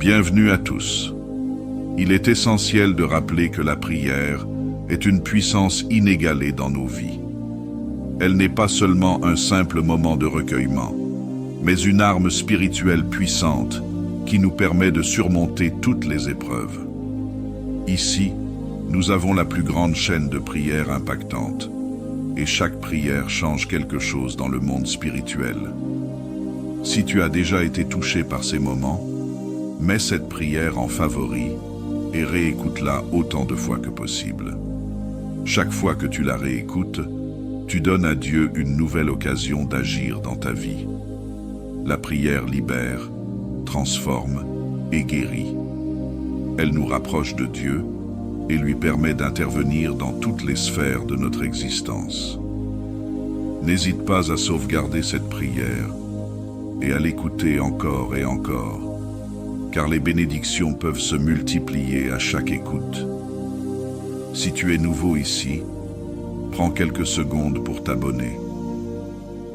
Bienvenue à tous. Il est essentiel de rappeler que la prière est une puissance inégalée dans nos vies. Elle n'est pas seulement un simple moment de recueillement, mais une arme spirituelle puissante qui nous permet de surmonter toutes les épreuves. Ici, nous avons la plus grande chaîne de prières impactante, et chaque prière change quelque chose dans le monde spirituel. Si tu as déjà été touché par ces moments, mets cette prière en favori et réécoute-la autant de fois que possible. Chaque fois que tu la réécoutes, tu donnes à Dieu une nouvelle occasion d'agir dans ta vie. La prière libère, transforme et guérit. Elle nous rapproche de Dieu et lui permet d'intervenir dans toutes les sphères de notre existence. N'hésite pas à sauvegarder cette prière et à l'écouter encore et encore, car les bénédictions peuvent se multiplier à chaque écoute. Si tu es nouveau ici, prends quelques secondes pour t'abonner.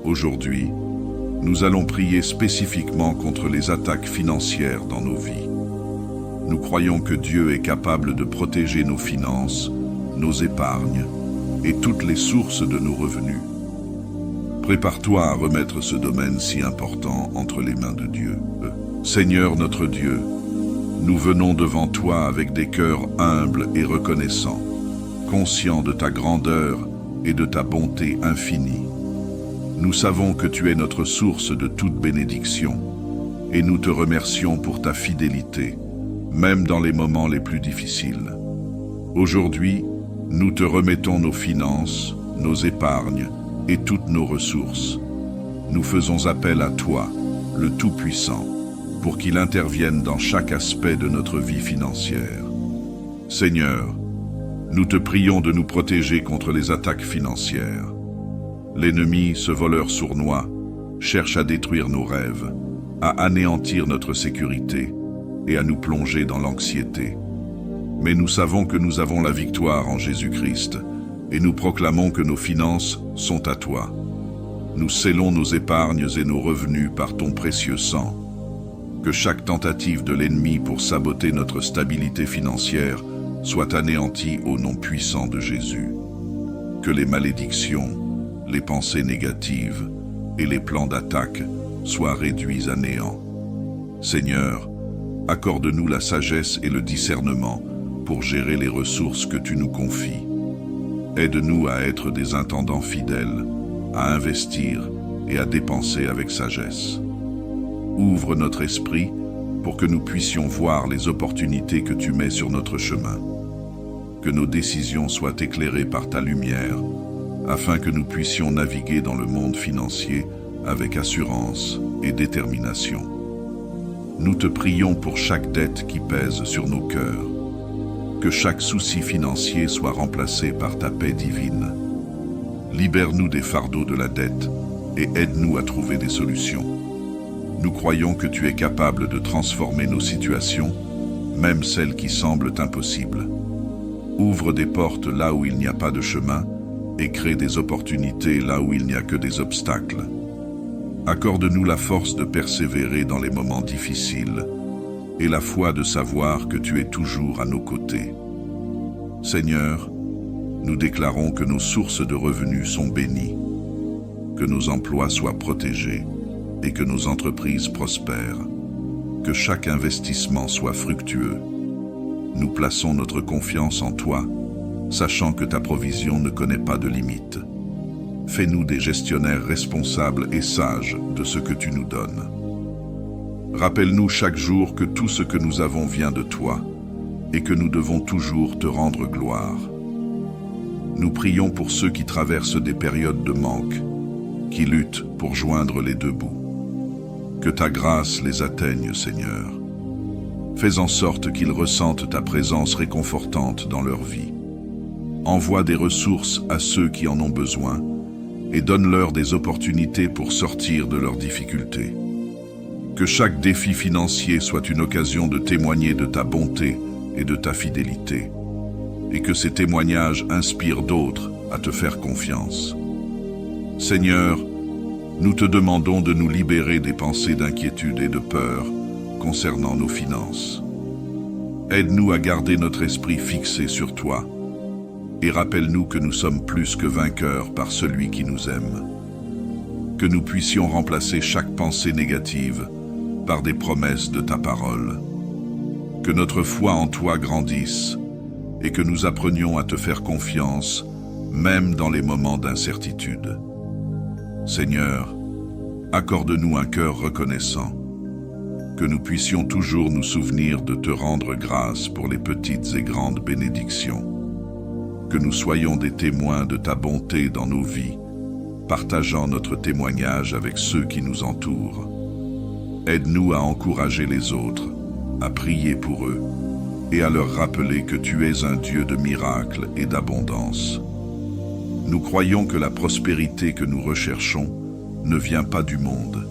Aujourd'hui, nous allons prier spécifiquement contre les attaques financières dans nos vies. Nous croyons que Dieu est capable de protéger nos finances, nos épargnes et toutes les sources de nos revenus. Prépare-toi à remettre ce domaine si important entre les mains de Dieu. Seigneur notre Dieu, nous venons devant toi avec des cœurs humbles et reconnaissants, conscients de ta grandeur et de ta bonté infinie. Nous savons que tu es notre source de toute bénédiction, et nous te remercions pour ta fidélité, même dans les moments les plus difficiles. Aujourd'hui, nous te remettons nos finances, nos épargnes et toutes nos ressources. Nous faisons appel à toi, le Tout-Puissant, pour qu'il intervienne dans chaque aspect de notre vie financière. Seigneur, nous te prions de nous protéger contre les attaques financières. L'ennemi, ce voleur sournois, cherche à détruire nos rêves, à anéantir notre sécurité et à nous plonger dans l'anxiété. Mais nous savons que nous avons la victoire en Jésus-Christ et nous proclamons que nos finances sont à toi. Nous scellons nos épargnes et nos revenus par ton précieux sang. Que chaque tentative de l'ennemi pour saboter notre stabilité financière soit anéantie au nom puissant de Jésus. Que les malédictions, les pensées négatives et les plans d'attaque soient réduits à néant. Seigneur, accorde-nous la sagesse et le discernement pour gérer les ressources que tu nous confies. Aide-nous à être des intendants fidèles, à investir et à dépenser avec sagesse. Ouvre notre esprit pour que nous puissions voir les opportunités que tu mets sur notre chemin. Que nos décisions soient éclairées par ta lumière, afin que nous puissions naviguer dans le monde financier avec assurance et détermination. Nous te prions pour chaque dette qui pèse sur nos cœurs. Que chaque souci financier soit remplacé par ta paix divine. Libère-nous des fardeaux de la dette et aide-nous à trouver des solutions. Nous croyons que tu es capable de transformer nos situations, même celles qui semblent impossibles. Ouvre des portes là où il n'y a pas de chemin et crée des opportunités là où il n'y a que des obstacles. Accorde-nous la force de persévérer dans les moments difficiles et la foi de savoir que tu es toujours à nos côtés. Seigneur, nous déclarons que nos sources de revenus sont bénies, que nos emplois soient protégés et que nos entreprises prospèrent, que chaque investissement soit fructueux. Nous plaçons notre confiance en toi, sachant que ta provision ne connaît pas de limite. Fais-nous des gestionnaires responsables et sages de ce que tu nous donnes. Rappelle-nous chaque jour que tout ce que nous avons vient de toi et que nous devons toujours te rendre gloire. Nous prions pour ceux qui traversent des périodes de manque, qui luttent pour joindre les deux bouts. Que ta grâce les atteigne, Seigneur. Fais en sorte qu'ils ressentent ta présence réconfortante dans leur vie. Envoie des ressources à ceux qui en ont besoin et donne-leur des opportunités pour sortir de leurs difficultés. Que chaque défi financier soit une occasion de témoigner de ta bonté et de ta fidélité, et que ces témoignages inspirent d'autres à te faire confiance. Seigneur, nous te demandons de nous libérer des pensées d'inquiétude et de peur concernant nos finances. Aide-nous à garder notre esprit fixé sur toi et rappelle-nous que nous sommes plus que vainqueurs par celui qui nous aime. Que nous puissions remplacer chaque pensée négative par des promesses de ta parole. Que notre foi en toi grandisse et que nous apprenions à te faire confiance, même dans les moments d'incertitude. Seigneur, accorde-nous un cœur reconnaissant, que nous puissions toujours nous souvenir de te rendre grâce pour les petites et grandes bénédictions, que nous soyons des témoins de ta bonté dans nos vies, partageant notre témoignage avec ceux qui nous entourent. Aide-nous à encourager les autres, à prier pour eux et à leur rappeler que tu es un Dieu de miracles et d'abondance. Nous croyons que la prospérité que nous recherchons ne vient pas du monde,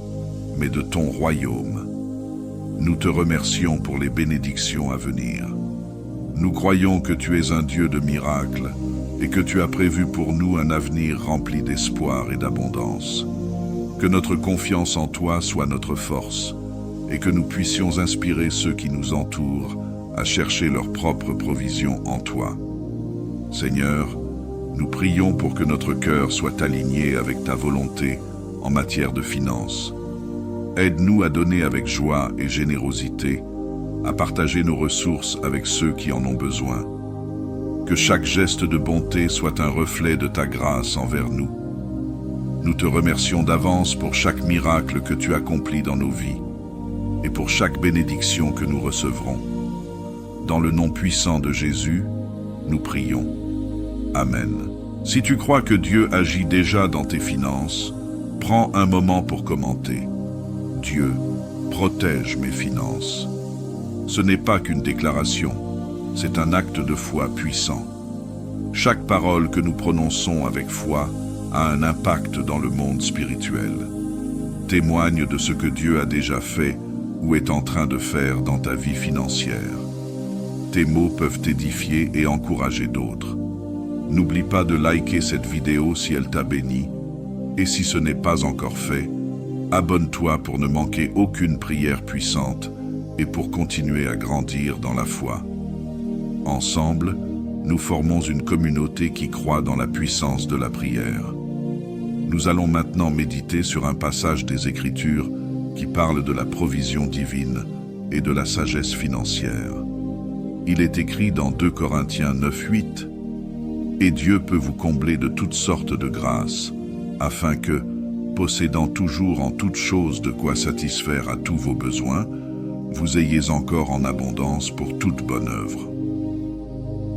mais de ton royaume. Nous te remercions pour les bénédictions à venir. Nous croyons que tu es un Dieu de miracles et que tu as prévu pour nous un avenir rempli d'espoir et d'abondance. Que notre confiance en toi soit notre force et que nous puissions inspirer ceux qui nous entourent à chercher leur propre provision en toi. Seigneur, nous prions pour que notre cœur soit aligné avec ta volonté en matière de finances. Aide-nous à donner avec joie et générosité, à partager nos ressources avec ceux qui en ont besoin. Que chaque geste de bonté soit un reflet de ta grâce envers nous. Nous te remercions d'avance pour chaque miracle que tu accomplis dans nos vies et pour chaque bénédiction que nous recevrons. Dans le nom puissant de Jésus, nous prions. Amen. Si tu crois que Dieu agit déjà dans tes finances, prends un moment pour commenter. Dieu, protège mes finances. Ce n'est pas qu'une déclaration, c'est un acte de foi puissant. Chaque parole que nous prononçons avec foi a un impact dans le monde spirituel. Témoigne de ce que Dieu a déjà fait ou est en train de faire dans ta vie financière. Tes mots peuvent édifier et encourager d'autres. N'oublie pas de liker cette vidéo si elle t'a béni, et si ce n'est pas encore fait, abonne-toi pour ne manquer aucune prière puissante et pour continuer à grandir dans la foi. Ensemble, nous formons une communauté qui croit dans la puissance de la prière. Nous allons maintenant méditer sur un passage des Écritures qui parle de la provision divine et de la sagesse financière. Il est écrit dans 2 Corinthiens 9:8 « Et Dieu peut vous combler de toutes sortes de grâces, afin que, possédant toujours en toutes choses de quoi satisfaire à tous vos besoins, vous ayez encore en abondance pour toute bonne œuvre. »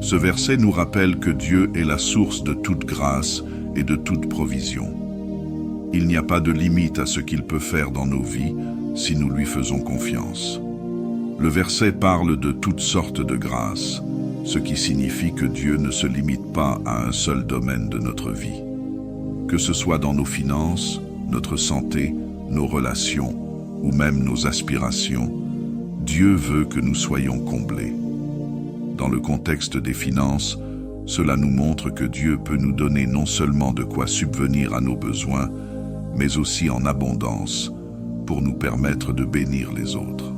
Ce verset nous rappelle que Dieu est la source de toute grâce et de toute provision. Il n'y a pas de limite à ce qu'il peut faire dans nos vies si nous lui faisons confiance. Le verset parle de toutes sortes de grâces, ce qui signifie que Dieu ne se limite pas à un seul domaine de notre vie. Que ce soit dans nos finances, notre santé, nos relations ou même nos aspirations, Dieu veut que nous soyons comblés. Dans le contexte des finances, cela nous montre que Dieu peut nous donner non seulement de quoi subvenir à nos besoins, mais aussi en abondance pour nous permettre de bénir les autres.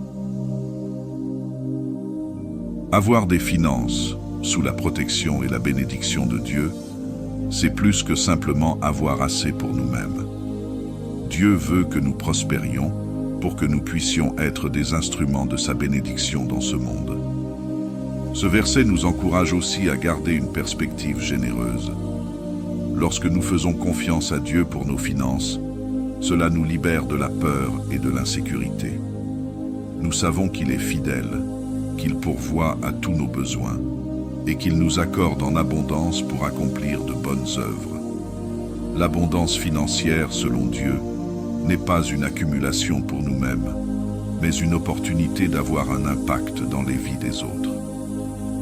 Avoir des finances sous la protection et la bénédiction de Dieu, c'est plus que simplement avoir assez pour nous-mêmes. Dieu veut que nous prospérions pour que nous puissions être des instruments de sa bénédiction dans ce monde. Ce verset nous encourage aussi à garder une perspective généreuse. Lorsque nous faisons confiance à Dieu pour nos finances, cela nous libère de la peur et de l'insécurité. Nous savons qu'il est fidèle, qu'il pourvoit à tous nos besoins et qu'il nous accorde en abondance pour accomplir de bonnes œuvres. L'abondance financière, selon Dieu, n'est pas une accumulation pour nous-mêmes, mais une opportunité d'avoir un impact dans les vies des autres.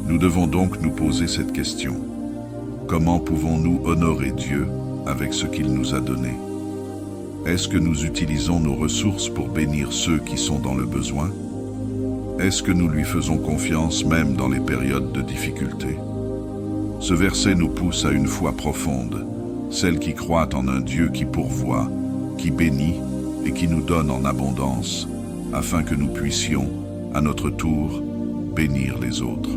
Nous devons donc nous poser cette question. Comment pouvons-nous honorer Dieu avec ce qu'il nous a donné? Est-ce que nous utilisons nos ressources pour bénir ceux qui sont dans le besoin? Est-ce que nous lui faisons confiance même dans les périodes de difficulté? Ce verset nous pousse à une foi profonde, celle qui croit en un Dieu qui pourvoit, qui bénit et qui nous donne en abondance, afin que nous puissions, à notre tour, bénir les autres.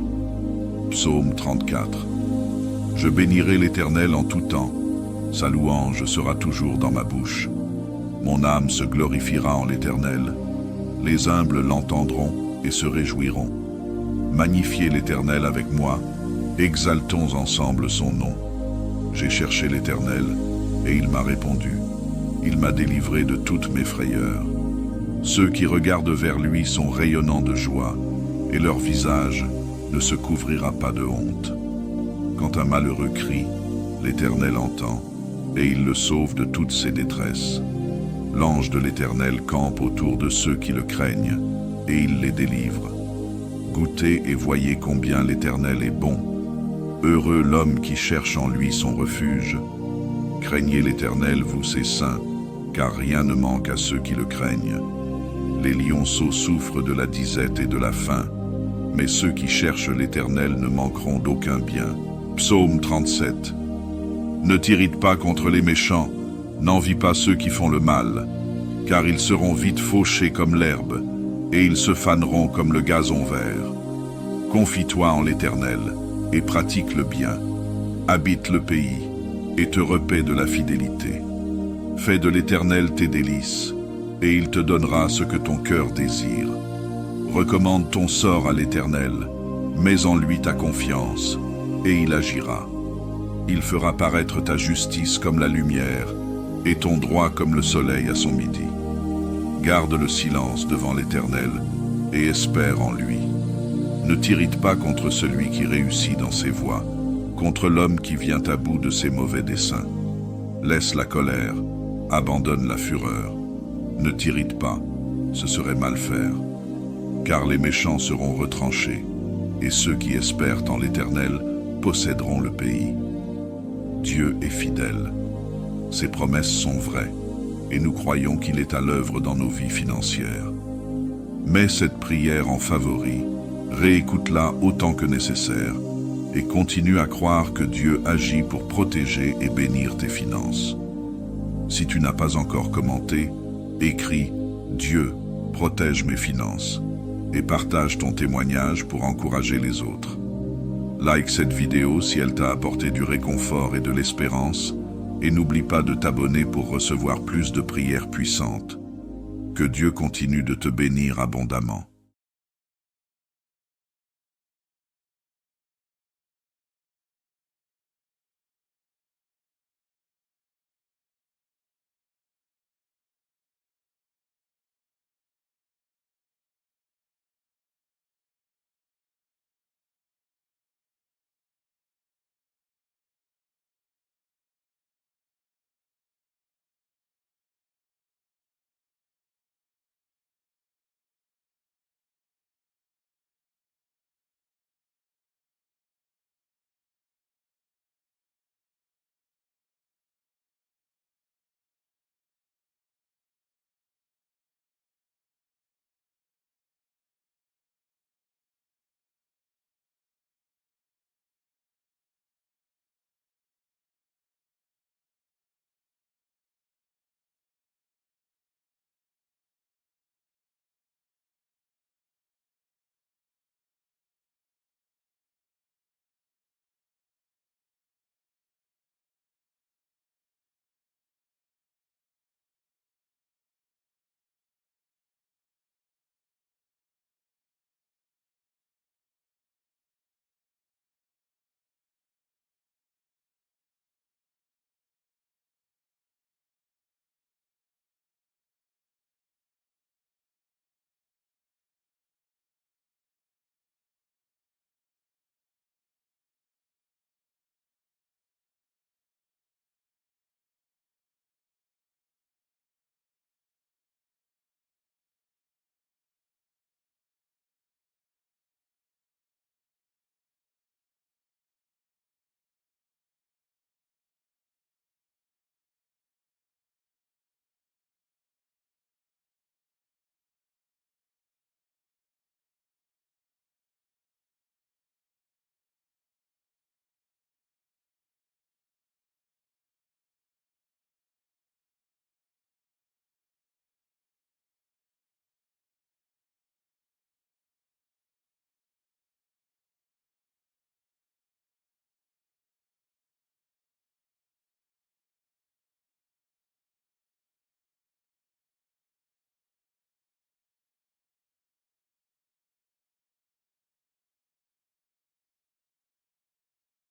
Psaume 34. Je bénirai l'Éternel en tout temps. Sa louange sera toujours dans ma bouche. Mon âme se glorifiera en l'Éternel. Les humbles l'entendront et se réjouiront. Magnifiez l'Éternel avec moi, exaltons ensemble son nom. J'ai cherché l'Éternel, et il m'a répondu. Il m'a délivré de toutes mes frayeurs. Ceux qui regardent vers lui sont rayonnants de joie, et leur visage ne se couvrira pas de honte. Quand un malheureux crie, l'Éternel entend, et il le sauve de toutes ses détresses. L'ange de l'Éternel campe autour de ceux qui le craignent, et il les délivre. Goûtez et voyez combien l'Éternel est bon. Heureux l'homme qui cherche en lui son refuge. Craignez l'Éternel, vous ses saints, car rien ne manque à ceux qui le craignent. Les lionceaux souffrent de la disette et de la faim, mais ceux qui cherchent l'Éternel ne manqueront d'aucun bien. Psaume 37. Ne t'irrite pas contre les méchants, n'envie pas ceux qui font le mal, car ils seront vite fauchés comme l'herbe, et ils se faneront comme le gazon vert. Confie-toi en l'Éternel, et pratique le bien. Habite le pays, et te repaie de la fidélité. Fais de l'Éternel tes délices, et il te donnera ce que ton cœur désire. Recommande ton sort à l'Éternel, mets en lui ta confiance, et il agira. Il fera paraître ta justice comme la lumière, et ton droit comme le soleil à son midi. Garde le silence devant l'Éternel, et espère en lui. Ne t'irrite pas contre celui qui réussit dans ses voies, contre l'homme qui vient à bout de ses mauvais desseins. Laisse la colère, abandonne la fureur. Ne t'irrite pas, ce serait mal faire. Car les méchants seront retranchés, et ceux qui espèrent en l'Éternel posséderont le pays. Dieu est fidèle. Ses promesses sont vraies, et nous croyons qu'il est à l'œuvre dans nos vies financières. Mets cette prière en favori, réécoute-la autant que nécessaire, et continue à croire que Dieu agit pour protéger et bénir tes finances. Si tu n'as pas encore commenté, écris « Dieu, protège mes finances » et partage ton témoignage pour encourager les autres. Like cette vidéo si elle t'a apporté du réconfort et de l'espérance, et n'oublie pas de t'abonner pour recevoir plus de prières puissantes. Que Dieu continue de te bénir abondamment.